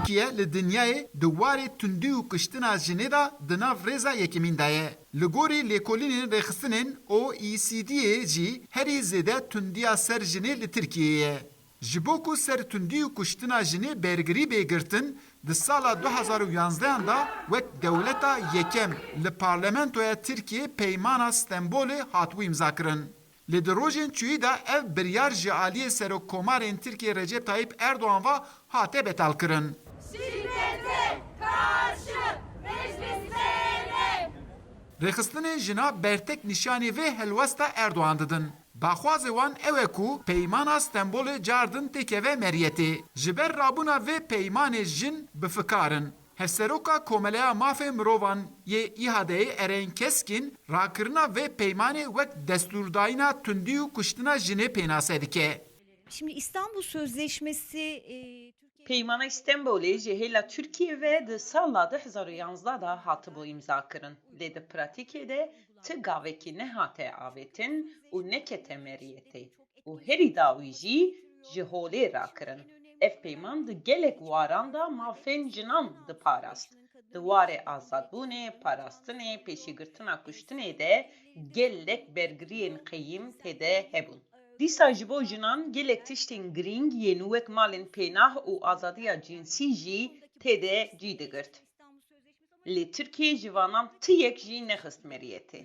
Tirkiye li dünyayê di warê tundî û kiştina jinê da di nav rêza yekemîn de ye. Li gorî lêkolînên rêxistinên OECD'yê jî herî zêde tundiya ser jinê li Tirkiyeyê ye. Ji bo ku ser tundî û kuştina jinê bergirî bêgirtin, di sala 2011 da wek dewleta yekem li Parlamentoya Tirkiye peymana Stenbolê hatibû imzakirin. Li di rojên çûyî da ev biryar ji aliyê Serokkomarên Tirkiye Recep Tayyip Erdoğan ve hate betalkirin. Şiddete karşı meclislerine. Rêxistinê jina bertek nişanî vê helwesta Erdoğan didin. Baxwazê wan ew e ku peymana Stenbolê cardin têkeve meriyetê. Ji ber rabûna vê peymanê jin bifikarin. Hevseroka Komeleya Mafê Mirovan yê İHADeyê Eren Keskin rakirina vê peymanê wek destûrdayîna tundî û kuştina jinê pênase dike. Şimdi İstanbul Sözleşmesi Peymana İstanbulê ji hêla Türkiye ve di sala 2011 da hatibû imzakirin. Lê di pratikê de ti gavekî nehate avêtin û nekete meriyetê û herî dawî jî ji holê rakirin. Ev peyman di gelek waran da mafên jinan diparast. Di warê azadbûnê, parastinê, pêşîgirtina kuştinê de gelek bergiriyên qeyîm têde hebûn. Dîsa ji bo jinan gelek tiştên girîng yên wek malên pênah û azadiya cinsî jî têde cî digirt. Lê Tirkiye ji vanan ti yek jî nexist meriyetê.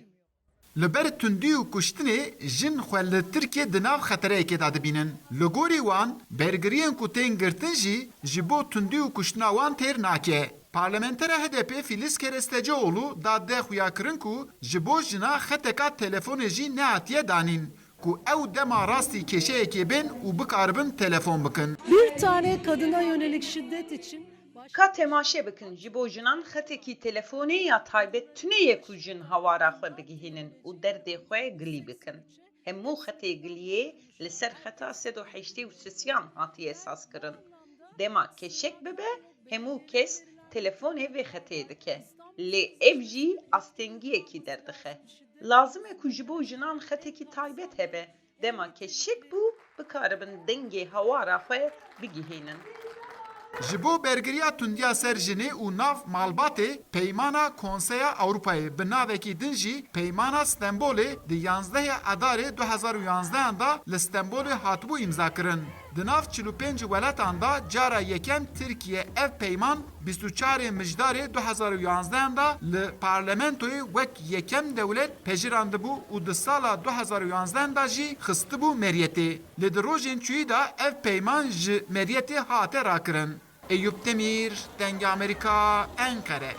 Li ber tundî û kuştinê jin xwe li Tirkiye di nav xetereyekê da dibînin. Li gorî wan bergiriyên ku tên girtin jî ji bo tundî û kuştina wan têr nake. Parlamentera HDP Filiz Kerestecioğlu da de xuya kirin ku ji bo jina xeteka telefonê jî nehatiye danîn. Ku ew dema rastî keşeyekê bin û bikaribin telefon bikin. Bir tane kadına yönelik şiddet için Ka temaşe bikin ji bo jinan xetekî telefonê ya taybet tuneyê ku jin hawara xwe bigihînin û derdê xwe gilî bikin. Hemû xetê giliyê li ser xeta 183 hatiye esas kirin. Dema keşek bibe hemû kes telefonê vê xetê dike. Lê ev jî astengiyekî derdixe. Lazim e ku ji bo jinan xetekî taybet hebe. Dema keşek bû bikaribin dengê hawara xwe bigihînin. Ji bo bergiriya tundiya ser jinê û nav malbatê peymana Konseya Avrupayê bi navekî din jî peymana Stenbolê di 11 Adarê 2011 da li Stenbolê hatibû imzakirin. Di nav 45 welatan da cara yekem Tirkiye ev peyman 24 Mijdarê 2011 da li parlamentoyê wek yekem dewlet pejirandibû û di sala 2011 da jî xistibû meriyetê. Lê di rojên çûyî da ev peyman ji meriyetê hate rakirin. Eyüp Demir, Denge Amerika, Ankara.